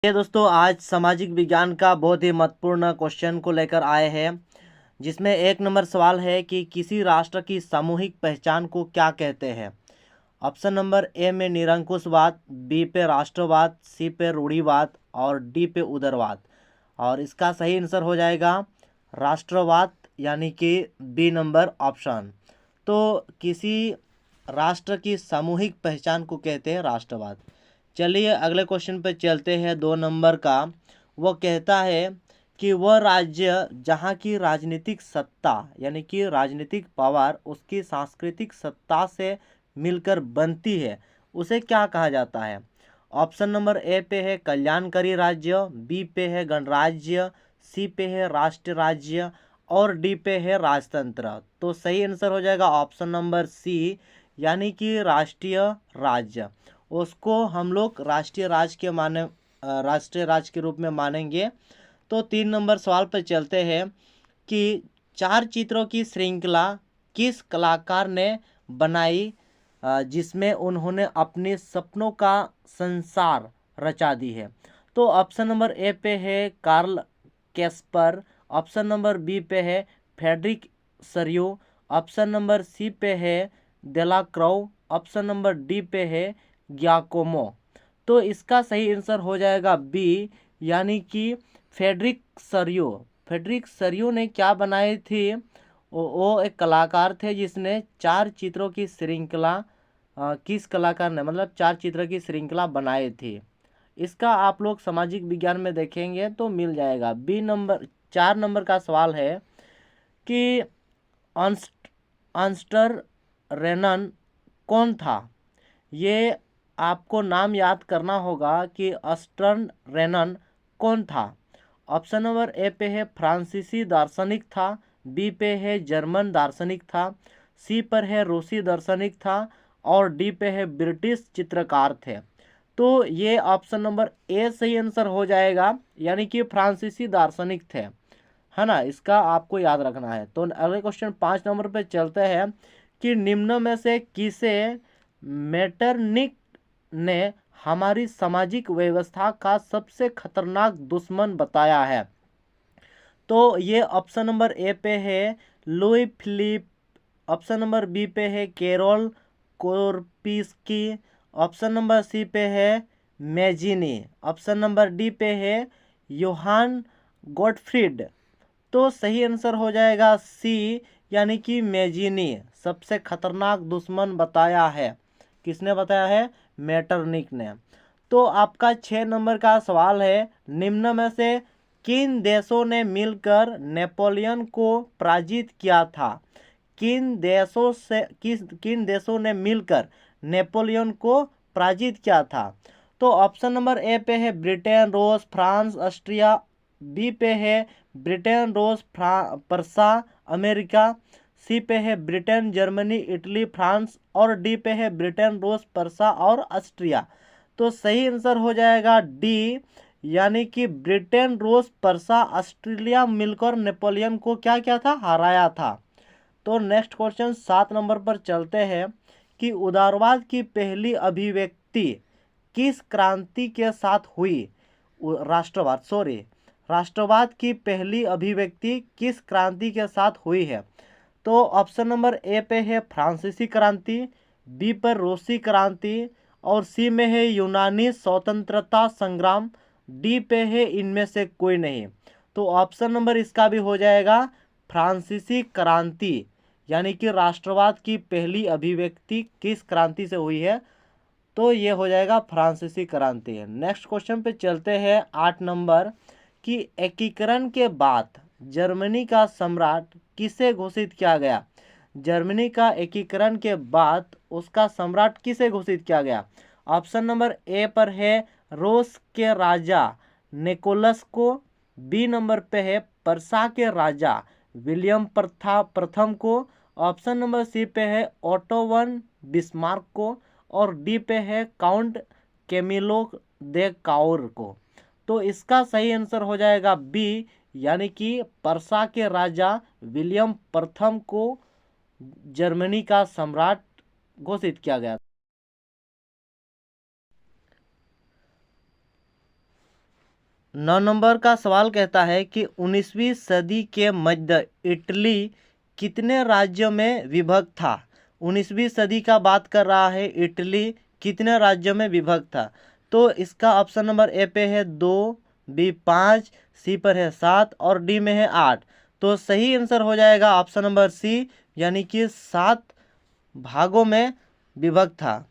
ये दोस्तों आज सामाजिक विज्ञान का बहुत ही महत्वपूर्ण क्वेश्चन को लेकर आए हैं, जिसमें एक नंबर सवाल है कि किसी राष्ट्र की सामूहिक पहचान को क्या कहते हैं। ऑप्शन नंबर ए में निरंकुशवाद, बी पे राष्ट्रवाद, सी पे रूढ़िवाद और डी पे उदारवाद। और इसका सही आंसर हो जाएगा राष्ट्रवाद, यानी कि बी नंबर ऑप्शन। तो किसी राष्ट्र की सामूहिक पहचान को कहते हैं राष्ट्रवाद। चलिए अगले क्वेश्चन पे चलते हैं, 2 नंबर का। वो कहता है कि वह राज्य जहाँ की राजनीतिक सत्ता यानी कि राजनीतिक पावर उसकी सांस्कृतिक सत्ता से मिलकर बनती है, उसे क्या कहा जाता है। ऑप्शन नंबर ए पे है कल्याणकारी राज्य, बी पे है गणराज्य, सी पे है राष्ट्र राज्य और डी पे है राजतंत्र। तो सही आंसर हो जाएगा ऑप्शन नंबर सी, यानी कि राष्ट्रीय राज्य। उसको हम लोग राष्ट्रीय राष्ट्रीय राज्य के रूप में मानेंगे। तो 3 नंबर सवाल पर चलते हैं कि 4 चित्रों की श्रृंखला किस कलाकार ने बनाई, जिसमें उन्होंने अपने सपनों का संसार रचा दी है। तो ऑप्शन नंबर ए पे है Karl Kaspar, option number B पे है Frederic Sorrieu, option number C पे है देलाक्रो, ऑप्शन नंबर डी पे है ग्याकोमो। तो इसका सही आंसर हो जाएगा बी, यानी कि फ्रेडरिक सरियो। फ्रेडरिक सरियो ने क्या बनाई थी, वो एक कलाकार थे जिसने 4 चित्रों की श्रृंखला, किस कलाकार ने मतलब 4 चित्र की श्रृंखला बनाई थी। इसका आप लोग सामाजिक विज्ञान में देखेंगे तो मिल जाएगा। बी नंबर 4 नंबर का सवाल है कि ऑन्स्टर रेनन कौन था। ये आपको नाम याद करना होगा कि ऑस्टर्न रेनन कौन था। ऑप्शन नंबर ए पे है फ्रांसीसी दार्शनिक था, बी पे है जर्मन दार्शनिक था, सी पर है रूसी दार्शनिक था और डी पे है ब्रिटिश चित्रकार थे। तो ये ऑप्शन नंबर ए सही आंसर हो जाएगा, यानी कि फ्रांसीसी दार्शनिक थे, है ना। इसका आपको याद रखना है। तो अगले क्वेश्चन 5 नंबर पे चलते हैं कि निम्न में से किसे मेटरनिक ने हमारी सामाजिक व्यवस्था का सबसे खतरनाक दुश्मन बताया है। तो ये ऑप्शन नंबर ए पे है Louis Philippe, option number B पे है Karol Kurpinski, option number C पे है मैजिनी, ऑप्शन नंबर डी पे है योहान गॉटफ्रीड। तो सही आंसर हो जाएगा सी, यानी कि मैजिनी सबसे खतरनाक दुश्मन बताया है। किसने बताया है, मेटरनिक ने। तो आपका 6 नंबर का सवाल है, निम्न में से किन देशों ने मिलकर नेपोलियन को पराजित किया था। किन देशों ने मिलकर नेपोलियन को पराजित किया था। तो ऑप्शन नंबर ए पे है ब्रिटेन, रूस, फ्रांस, ऑस्ट्रिया, बी पे है ब्रिटेन, रूस, परसा, अमेरिका, सी पे है ब्रिटेन, जर्मनी, इटली, फ्रांस और डी पे है ब्रिटेन, रूस, परसा और ऑस्ट्रिया। तो सही आंसर हो जाएगा डी, यानी कि ब्रिटेन, रूस, परसा, ऑस्ट्रेलिया मिलकर नेपोलियन को क्या किया था, हराया था। तो नेक्स्ट क्वेश्चन 7 नंबर पर चलते हैं कि उदारवाद की पहली अभिव्यक्ति किस क्रांति के साथ हुई। राष्ट्रवाद की पहली अभिव्यक्ति किस क्रांति के साथ हुई है। तो ऑप्शन नंबर ए पे है फ्रांसीसी क्रांति, बी पर रूसी क्रांति और सी में है यूनानी स्वतंत्रता संग्राम, डी पे है इनमें से कोई नहीं। तो ऑप्शन नंबर इसका भी हो जाएगा फ्रांसीसी क्रांति, यानी कि राष्ट्रवाद की पहली अभिव्यक्ति किस क्रांति से हुई है, तो ये हो जाएगा फ्रांसीसी क्रांति। नेक्स्ट क्वेश्चन पे चलते हैं 8 नंबर कि एकीकरण के बाद जर्मनी का सम्राट किसे घोषित किया गया। जर्मनी का एकीकरण के बाद उसका सम्राट किसे घोषित किया गया। ऑप्शन नंबर ए पर है रूस के राजा निकोलस को, बी नंबर पे है परसा के राजा विलियम प्रथम को, ऑप्शन नंबर सी पे है ऑटो वन बिस्मार्क को और डी पे है काउंट कैमिलो दे काउर को। तो इसका सही आंसर हो जाएगा बी, यानी कि परसा के राजा विलियम प्रथम को जर्मनी का सम्राट घोषित किया गया। 9 नंबर का सवाल कहता है कि 19वीं सदी के मध्य इटली कितने राज्यों में विभक्त था। 19वीं सदी का बात कर रहा है, इटली कितने राज्यों में विभक्त था। तो इसका ऑप्शन नंबर ए पे है 2, बी 5, सी पर है 7 और डी में है 8। तो सही आंसर हो जाएगा ऑप्शन नंबर सी, यानी कि 7 भागों में विभक्त था।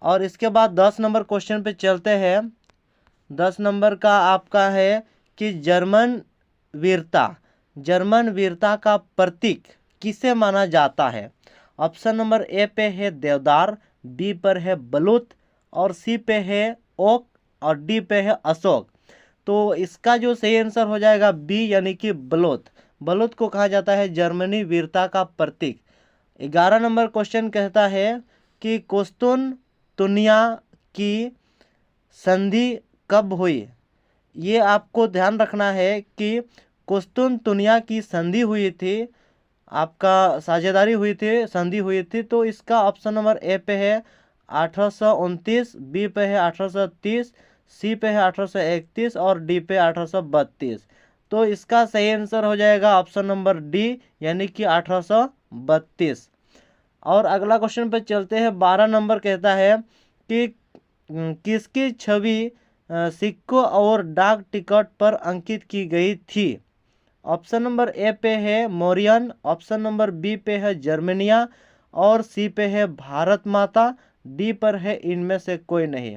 और इसके बाद 10 नंबर क्वेश्चन पे चलते हैं। 10 नंबर का आपका है कि जर्मन वीरता का प्रतीक किसे माना जाता है। ऑप्शन नंबर ए पे है देवदार, बी पर है बलूत और सी पे है ओक और डी पे है अशोक। तो इसका जो सही आंसर हो जाएगा बी, यानी कि बलूत। बलूत को कहा जाता है जर्मनी वीरता का प्रतीक। 11 नंबर क्वेश्चन कहता है कि कुस्तुनतुनिया की संधि कब हुई। ये आपको ध्यान रखना है कि कुस्तुनतुनिया की संधि हुई थी, आपका साझेदारी हुई थी, संधि हुई थी। तो इसका ऑप्शन नंबर ए पे है 1829, बी पे है 1830, सी पे है 1831 और डी पे 1832। तो इसका सही आंसर हो जाएगा ऑप्शन नंबर डी, यानी कि 1832। और अगला क्वेश्चन पे चलते हैं। 12 नंबर कहता है कि किसकी छवि सिक्कों और डाक टिकट पर अंकित की गई थी। ऑप्शन नंबर ए पे है मोरियन, ऑप्शन नंबर बी पे है जर्मनिया और सी पे है भारत माता, डी पर है इनमें से कोई नहीं।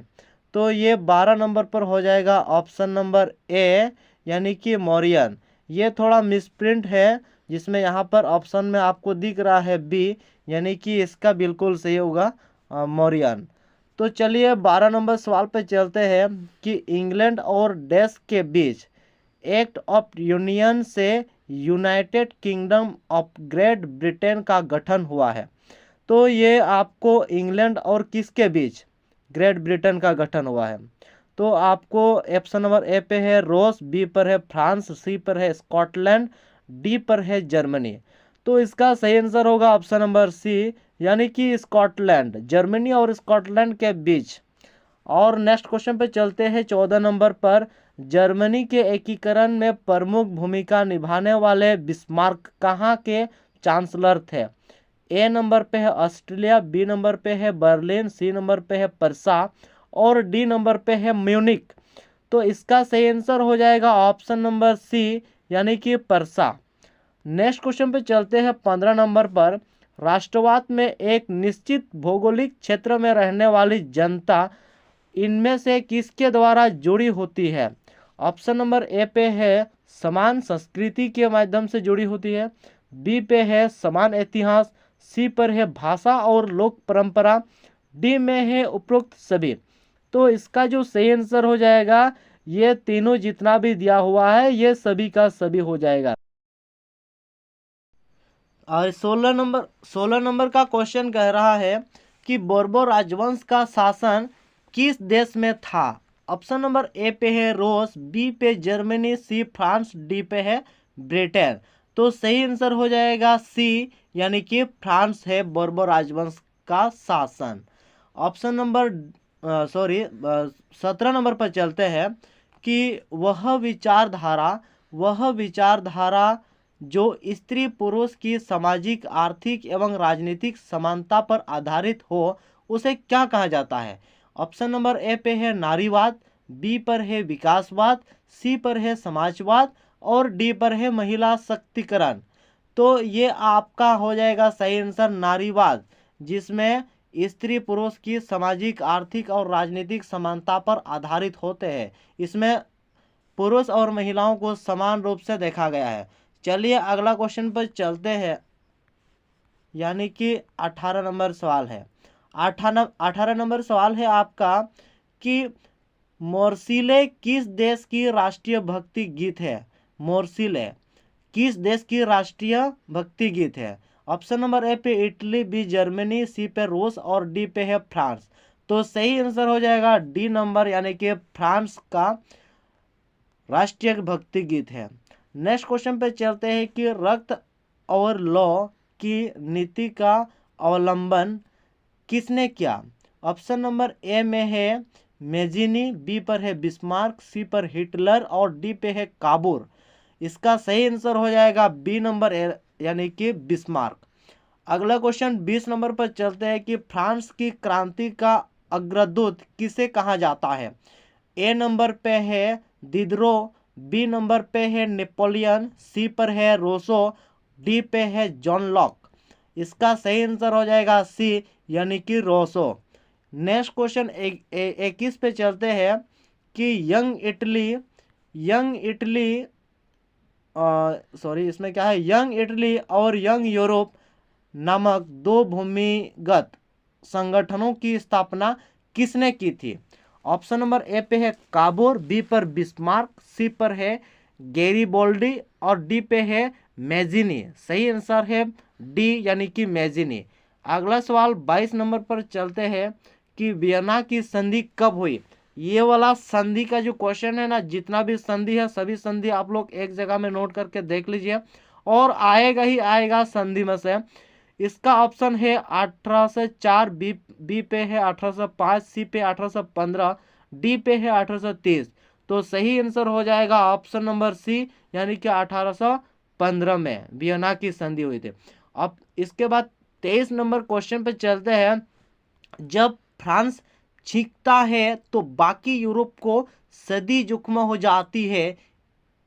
तो ये 12 नंबर पर हो जाएगा ऑप्शन नंबर ए, यानी कि मोरियन। ये थोड़ा मिसप्रिंट है, जिसमें यहाँ पर ऑप्शन में आपको दिख रहा है बी, यानी कि इसका बिल्कुल सही होगा मोरियन। तो चलिए 12 नंबर सवाल पे चलते हैं कि इंग्लैंड और डैश के बीच एक्ट ऑफ यूनियन से United kingdom of great Britain का गठन हुआ है। तो ये आपको इंग्लैंड और किसके बीच ग्रेट ब्रिटेन का गठन हुआ है। तो आपको ऑप्शन नंबर ए पे है रूस, बी पर है फ्रांस, सी पर है स्कॉटलैंड, डी पर है जर्मनी। तो इसका सही आंसर होगा ऑप्शन नंबर सी, यानी कि स्कॉटलैंड, जर्मनी और स्कॉटलैंड के बीच। और नेक्स्ट क्वेश्चन पे चलते हैं 14 नंबर पर। जर्मनी के एकीकरण में प्रमुख भूमिका निभाने वाले बिस्मार्क कहाँ के चांसलर थे। ए नंबर पे है ऑस्ट्रेलिया, बी नंबर पे है बर्लिन, सी नंबर पे है परसा और डी नंबर पे है म्यूनिक। तो इसका सही आंसर हो जाएगा ऑप्शन नंबर सी, यानी कि परसा। नेक्स्ट क्वेश्चन पे चलते हैं 15 नंबर पर। राष्ट्रवाद में एक निश्चित भौगोलिक क्षेत्र में रहने वाली जनता इनमें से किसके द्वारा जुड़ी होती है। ऑप्शन नंबर ए पे है समान संस्कृति के माध्यम से जुड़ी होती है, बी पे है समान इतिहास, सी पर है भाषा और लोक परंपरा, डी में है उपरोक्त सभी। तो इसका जो सही आंसर हो जाएगा, ये तीनों जितना भी दिया हुआ है ये सभी का सभी हो जाएगा। और 16 नंबर का क्वेश्चन कह रहा है कि बोर्बो राजवंश का शासन किस देश में था। ऑप्शन नंबर ए पे है रूस, बी पे जर्मनी, सी फ्रांस, डी पे है ब्रिटेन। तो सही आंसर हो जाएगा सी, यानी कि फ्रांस है बोर्बो राजवंश का शासन। ऑप्शन नंबर 17 नंबर पर चलते हैं कि वह विचारधारा जो स्त्री पुरुष की सामाजिक, आर्थिक एवं राजनीतिक समानता पर आधारित हो, उसे क्या कहा जाता है। ऑप्शन नंबर ए पे है नारीवाद, बी पर है विकासवाद, सी पर है समाजवाद और डी पर है महिला शक्तिकरण। तो ये आपका हो जाएगा सही आंसर नारीवाद, जिसमें स्त्री पुरुष की सामाजिक, आर्थिक और राजनीतिक समानता पर आधारित होते हैं। इसमें पुरुष और महिलाओं को समान रूप से देखा गया है। चलिए अगला क्वेश्चन पर चलते हैं, यानी कि 18 नंबर सवाल है। 18 नंबर सवाल है आपका कि मोर्सिले किस देश की राष्ट्रीय भक्ति गीत है। मोर्सिले किस देश की राष्ट्रीय भक्ति गीत है। ऑप्शन नंबर ए पे इटली, बी जर्मनी, सी पे रूस और डी पे है फ्रांस। तो सही आंसर हो जाएगा डी नंबर, यानी कि फ्रांस का राष्ट्रीय भक्ति गीत है। नेक्स्ट क्वेश्चन पे चलते हैं कि रक्त और लौ की नीति का अवलंबन किसने किया। ऑप्शन नंबर ए में है मेजिनी, बी पर है बिस्मार्क, सी पर हिटलर और डी पे है काबूर। इसका सही आंसर हो जाएगा बी नंबर यानी कि बिस्मार्क। अगला क्वेश्चन 20 नंबर पर चलते हैं कि फ्रांस की क्रांति का अग्रदूत किसे कहा जाता है। ए नंबर पे है दिदरो, बी नंबर पे है नेपोलियन, सी पर है रोसो, डी पे है जॉन लॉक। इसका सही आंसर हो जाएगा सी यानी कि रोसो। नेक्स्ट क्वेश्चन 21 पे चलते हैं कि इसमें क्या है, यंग इटली और यंग यूरोप नामक दो भूमिगत संगठनों की स्थापना किसने की थी। ऑप्शन नंबर ए पे है काबूर, बी पर बिस्मार्क, सी पर है गैरीबोल्डी और डी पे है मेजिनी। सही आंसर है डी यानी कि मेजिनी। अगला सवाल 22 नंबर पर चलते हैं कि वियना की संधि कब हुई। ये वाला संधि का जो क्वेश्चन है ना, जितना भी संधि है सभी संधि आप लोग एक जगह में नोट करके देख लीजिए और आएगा ही आएगा संधि में से। इसका ऑप्शन है 1804, बी पे है 1805, सी पे 1815, डी पे है 1830। तो सही आंसर हो जाएगा ऑप्शन नंबर सी यानी कि 1815 में वियना की संधि हुई थी। अब इसके बाद 23 नंबर क्वेश्चन पे चलते हैं। जब फ्रांस छींकता है तो बाकी यूरोप को सर्दी जुकाम हो जाती है,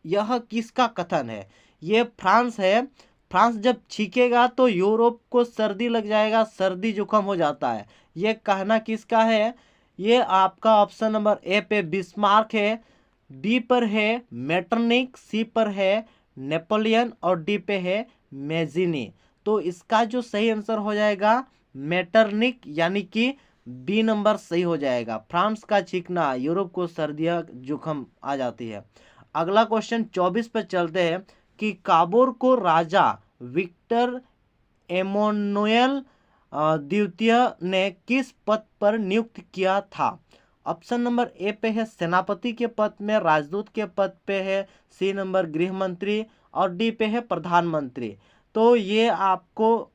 यह किसका कथन है। ये फ्रांस है, फ्रांस जब छींकेगा तो यूरोप को सर्दी लग जाएगा, सर्दी जुकाम हो जाता है। ये कहना किसका है। ये आपका ऑप्शन नंबर ए पे बिस्मार्क है, बी पर है मेटरनिक, सी पर है नेपोलियन और डी पे है मेजिनी। तो इसका जो सही आंसर हो जाएगा मेटरनिक यानी कि बी नंबर सही हो जाएगा। फ्रांस का छींकना यूरोप को सर्दियाँ जुकाम आ जाती है। अगला क्वेश्चन 24 पर चलते हैं कि काबूर को राजा विक्टर एमोनुएल द्वितीय ने किस पद पर नियुक्त किया था। ऑप्शन नंबर ए पे है सेनापति के पद में, राजदूत के पद पे है, सी नंबर गृह मंत्री और डी पे है प्रधानमंत्री। तो ये आपको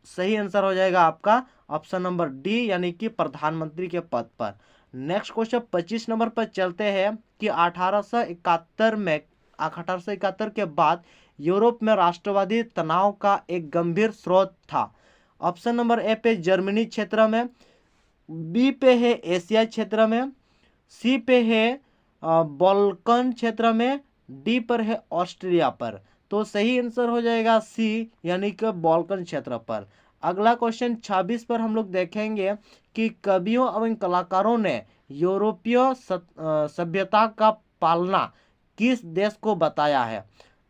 सही आंसर हो जाएगा आपका ऑप्शन नंबर डी यानी कि प्रधानमंत्री के पद पर। नेक्स्ट क्वेश्चन 25 नंबर पर चलते हैं कि 1871 के बाद यूरोप में राष्ट्रवादी तनाव का एक गंभीर स्रोत था। ऑप्शन नंबर ए पे जर्मनी क्षेत्र में, बी पे है एशिया क्षेत्र में, सी पे है बाल्कन क्षेत्र में, डी पर है ऑस्ट्रिया पर। तो सही आंसर हो जाएगा सी यानी कि बाल्कन क्षेत्र पर। अगला क्वेश्चन 26 पर हम लोग देखेंगे कि कवियों एवं कलाकारों ने यूरोपीय सभ्यता का पालना किस देश को बताया है।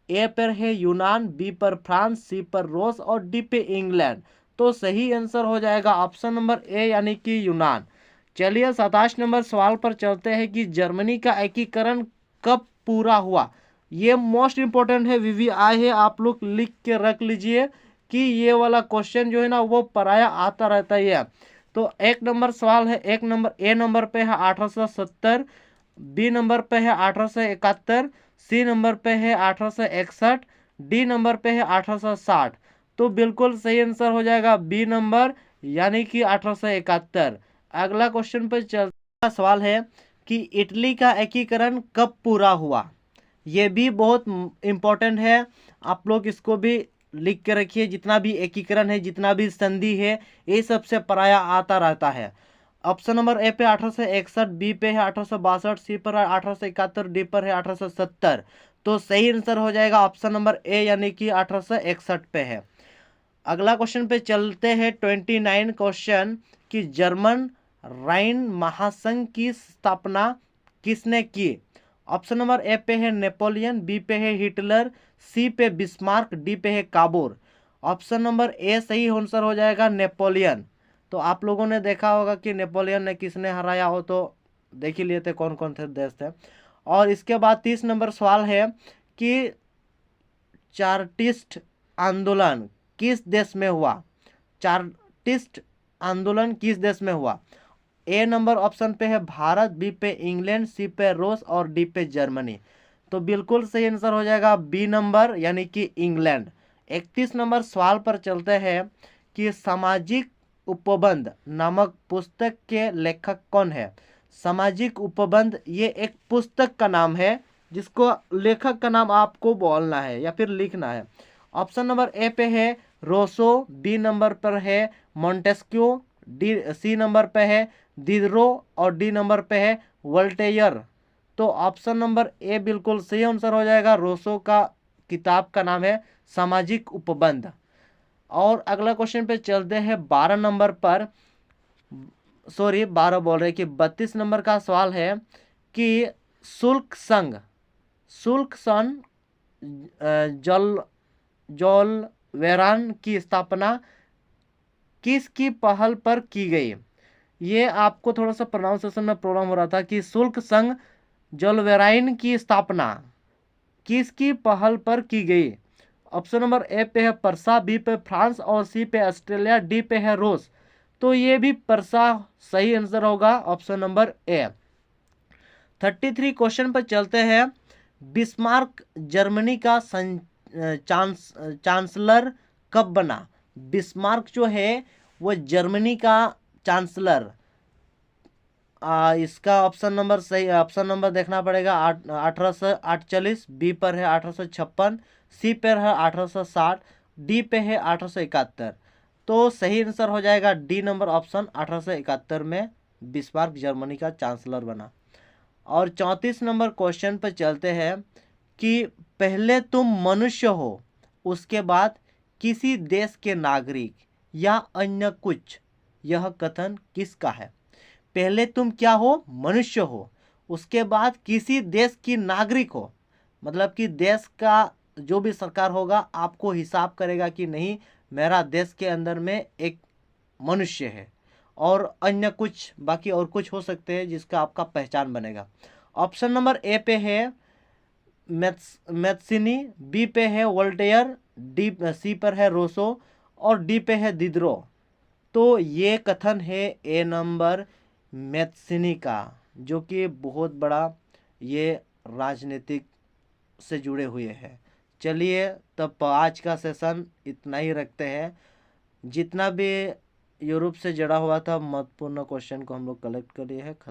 ए पर है यूनान, बी पर फ्रांस, सी पर रूस और डी पे इंग्लैंड। तो सही आंसर हो जाएगा ऑप्शन नंबर ए यानी कि यूनान। चलिए 27 नंबर सवाल पर चलते हैं कि जर्मनी का एकीकरण कब पूरा हुआ। ये मोस्ट इंपॉर्टेंट है, VVI है, आप लोग लिख के रख लीजिए कि ये वाला क्वेश्चन जो है ना वो पराया आता रहता है। तो एक नंबर सवाल है, एक नंबर ए नंबर पे है 1870, बी नंबर पे है 1871, सी नंबर पे है 1861, डी नंबर पे है 1860। तो बिल्कुल सही आंसर हो जाएगा बी नंबर यानी कि 1871। अगला क्वेश्चन पर चलता सवाल है कि इटली का एकीकरण कब पूरा हुआ। ये भी बहुत इम्पोर्टेंट है, आप लोग इसको भी लिख के रखिए। जितना भी एकीकरण है, जितना भी संधि है, ये सबसे पराया आता रहता है। ऑप्शन नंबर ए पे 1861, बी पे है 1862, सी पर 1871, डी पर है 1870। तो सही आंसर हो जाएगा ऑप्शन नंबर ए यानी कि 1861 पे है। अगला क्वेश्चन पे चलते हैं 29 क्वेश्चन कि जर्मन राइन महासंघ की स्थापना किसने की। ऑप्शन नंबर ए पे है नेपोलियन, बी पे है हिटलर, सी पे बिस्मार्क, डी पे है काबूर। ऑप्शन नंबर ए सही आंसर हो जाएगा नेपोलियन। तो आप लोगों ने देखा होगा कि नेपोलियन ने किसने हराया हो, तो देख ही लिए थे कौन कौन थे देश थे। और इसके बाद 30 नंबर सवाल है कि चार्टिस्ट आंदोलन किस देश में हुआ। चार्टिस्ट आंदोलन किस देश में हुआ। ए नंबर ऑप्शन पे है भारत, बी पे इंग्लैंड, सी पे रूस और डी पे जर्मनी। तो बिल्कुल सही आंसर हो जाएगा बी नंबर यानी कि इंग्लैंड। 31 नंबर सवाल पर चलते हैं कि सामाजिक उपबंध नामक पुस्तक के लेखक कौन है। सामाजिक उपबंध ये एक पुस्तक का नाम है जिसको लेखक का नाम आपको बोलना है या फिर लिखना है। ऑप्शन नंबर ए पे है रोसो, बी नंबर पर है मॉन्टेस्क्यू, सी नंबर पे है दिदरो और डी नंबर पे है वोल्टेयर। तो ऑप्शन नंबर ए बिल्कुल सही आंसर हो जाएगा। रोसो का किताब का नाम है सामाजिक उपबंध। और अगला क्वेश्चन पे चलते हैं 12 नंबर पर, सॉरी 12 बोल रहे कि 32 नंबर का सवाल है कि शुल्क संघ जल जॉल वेरान की स्थापना किसकी पहल पर की गई। ये आपको थोड़ा सा प्रोनाउंसिएशन में प्रॉब्लम हो रहा था कि शुल्क संघ जलवेराइन की स्थापना किसकी पहल पर की गई। ऑप्शन नंबर ए पे है परसा, बी पे फ्रांस और सी पे ऑस्ट्रेलिया, डी पे है रूस। तो ये भी परसा सही आंसर होगा, ऑप्शन नंबर ए। 33 क्वेश्चन पर चलते हैं। बिस्मार्क जर्मनी का चांसलर कब बना। बिस्मार्क जो है वो जर्मनी का चांसलर, इसका ऑप्शन नंबर सही, ऑप्शन नंबर देखना पड़ेगा 1848, बी पर है 1856, सी पर है 1860, डी पे है 1871। तो सही आंसर हो जाएगा डी नंबर ऑप्शन, 1871 में बिस्मार्क जर्मनी का चांसलर बना। और 34 नंबर क्वेश्चन पर चलते हैं कि पहले तुम मनुष्य हो, उसके बाद किसी देश के नागरिक या अन्य कुछ, यह कथन किसका है। पहले तुम क्या हो, मनुष्य हो, उसके बाद किसी देश की नागरिक हो, मतलब कि देश का जो भी सरकार होगा आपको हिसाब करेगा कि नहीं मेरा देश के अंदर में एक मनुष्य है, और अन्य कुछ बाकी और कुछ हो सकते हैं जिसका आपका पहचान बनेगा। ऑप्शन नंबर ए पे है मैथ्सिनी, बी पे है वोल्टेयर, डी सी पर है रोसो और डी पे है दिदरो। तो ये कथन है ए नंबर मैथ्सिनी का, जो कि बहुत बड़ा ये राजनीतिक से जुड़े हुए हैं। चलिए तब आज का सेशन इतना ही रखते हैं। जितना भी यूरोप से जुड़ा हुआ था महत्वपूर्ण क्वेश्चन को हम लोग कलेक्ट कर लिए हैं।